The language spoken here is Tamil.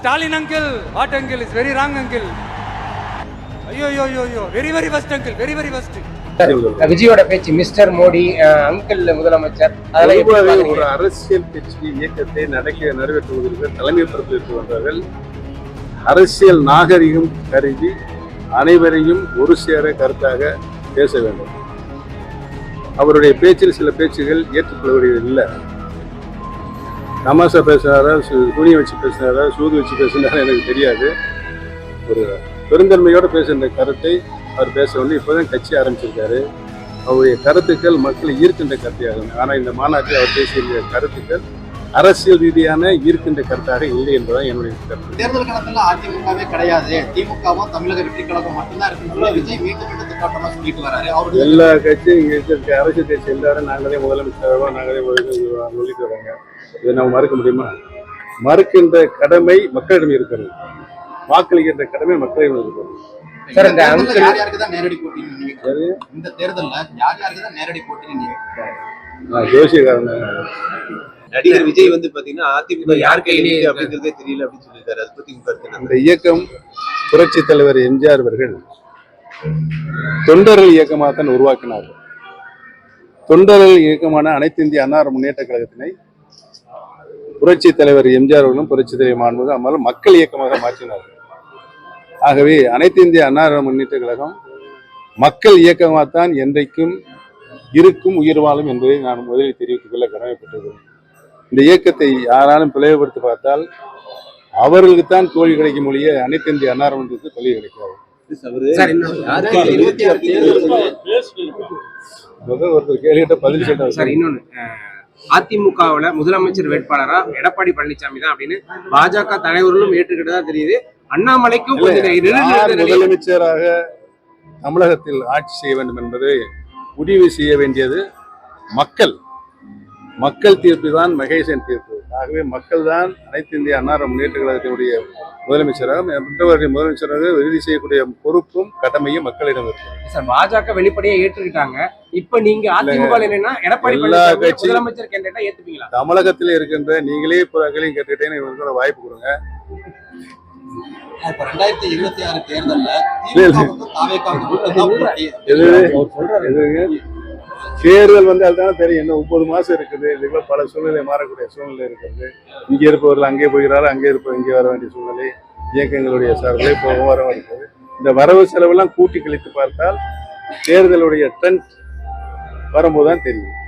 Stalin uncle, what uncle is very wrong uncle. ஐயோ very worst uncle, very worst. விஜயோட பேச்சு மிஸ்டர் மோடி அங்கிள் முதலமைச்சர் அதெல்லாம் ஒரு அரசியல் கட்சி இயக்கத்தை நிறைவேற்றுவதற்கு தலைமை பொறுப்பேற்று வந்தார்கள். அரசியல் நாகரிகம் கருதி அனைவரையும் ஒரு சேர கருத்தாக பேச வேண்டும். அவருடைய பேச்சில் சில பேச்சுகள் ஏற்றுக்கொள்ளக்கூடிய இல்லை. தமாசா பேசுனாரா, துணியை வச்சு பேசினாரா, சூது வச்சு பேசினாரா எனக்கு தெரியாது. ஒரு பெருந்தன்மையோடு பேசுகின்ற கருத்தை அவர் பேச வந்து இப்போதான் கட்சி ஆரம்பிச்சிருக்காரு. அவருடைய கருத்துக்கள் மக்களை ஈர்க்கின்ற கருத்தையாகும். ஆனால் இந்த மாநாட்டில் அவர் பேசிய கருத்துக்கள் அரசியல் ரீதியான ஈர்க்கின்ற கருத்தாக இல்லை என்பதுதான் என்னுடைய கருத்து. தேர்தல் களத்தில் அதிமுகவே கிடையாது, திமுகவும் தமிழக வெற்றி கழகம் மட்டும்தான் இருக்கு விஜய் மீண்டும் திட்டமா சொல்லிட்டு வராரு. அவர் எல்லா கட்சியும் இங்க இருக்க அரசியல் கட்சி எல்லாரும் நாங்களே முதலமைச்சராக நாங்களே சொல்லிட்டு வராங்க. இதை நம்ம மறுக்க முடியுமா? மறுக்கின்ற கடமை மக்களிடம் இருக்கிறது, வாக்களிக்கின்ற கடமை மக்களிடம் இருக்கிறது. நேரடி போட்டி இந்த தேர்தலில் யாருக்கு தான் நேரடி போட்டி? ஜோசியக்காரன் நடிகர் விஜய் வந்து பாத்தீங்கன்னா அதிமுக யார் கையிலே அப்படிங்கிறதே தெரியல அப்படின்னு சொல்லியிருக்காரு. அதை பத்தி கருத்து? அந்த இயக்கம் புரட்சி தலைவர் எம்ஜிஆர் அவர்கள் தொண்டர்கள் இயக்கமாக தான் உருவாக்கினார்கள். தொண்டர்கள் இயக்கமான அனைத்து இந்திய அண்ணா முன்னேற்ற கழகத்தினை புரட்சி தலைவர் எம்ஜிஆர் அவர்களும் புரட்சி தலைவர் மாண்புமிகு அம்மாவும் மக்கள் இயக்கமாக மாற்றினார்கள். ஆகவே அனைத்து இந்திய அண்ணா முன்னேற்ற கழகம் மக்கள் இயக்கமாகத்தான் என்றைக்கும் இருக்கும், உயிர் வாழும் என்பதை நான் முதலில் தெரிவித்துக் கொள்ள கடமைப்பட்டிருக்கிறேன். இந்த இயக்கத்தை யாராலும் பிளவுபடுத்தி பார்த்தால் அவர்களுக்குத்தான் தோல்வி கிடைக்கும் மொழியே அனைத்து இந்திய அண்ணா முன்னேற்றத்துக்கு தோல்வி கிடைக்காது. ஒருத்தர் கேள்விட்ட பதில் சொல்றாரு. இன்னொன்னு, அதிமுகவுல முதலமைச்சர் வேட்பாளரா எடப்பாடி பழனிசாமி தான் அப்படின்னு பாஜக தலைவர்களும் ஏற்றுக்கிட்டதா தெரியுது. அண்ணாமலைக்கும் முதலமைச்சராக தமிழகத்தில் ஆட்சி செய்ய வேண்டும் என்பதை முடிவு செய்ய வேண்டியது மக்கள் தீர்ப்பு தான் மகேசன் தீர்ப்பு. ஆகவே மக்கள் தான் அனைத்து இந்திய அண்ணா முன்னேற்ற கழகத்தினுடைய முதலமைச்சராக மற்றவருடைய முதலமைச்சராக இறுதி செய்யக்கூடிய பொறுப்பும் கடமையும் மக்களிடம் இருக்கு. சார், பாஜக வெளிப்படையா ஏற்றுக்கிட்டாங்க. இப்ப நீங்க அதிமுக என்னன்னா எடப்பாடி முதலமைச்சர் கேண்டேட்டா ஏத்துப்பீங்களா? தமிழகத்தில் இருக்கின்ற நீங்களே இப்போ அகலையும் கேட்டுக்கிட்டேன்னு இவருக்கு வாய்ப்பு கொடுங்க. 2026 தேர்தல்ல தேர்தல் வந்து அதுதானே தெரியும். இன்னும் 9 மாசம் இருக்குது. இதுக்குள்ள பல சூழ்நிலை மாறக்கூடிய சூழ்நிலை இருக்கிறது. இங்கே இருப்பவர்கள் அங்கே போகிறாரு, அங்கே இருப்பவர் இங்கே வர வேண்டிய சூழ்நிலை, இயக்கங்களுடைய சார்பிலே போகவும் வர இருக்கிறது. இந்த வரவு செலவெல்லாம் கூட்டி கழித்து பார்த்தால் தேர்தலுடைய ட்ரெண்ட் வரும்போதுதான் தெரியும்.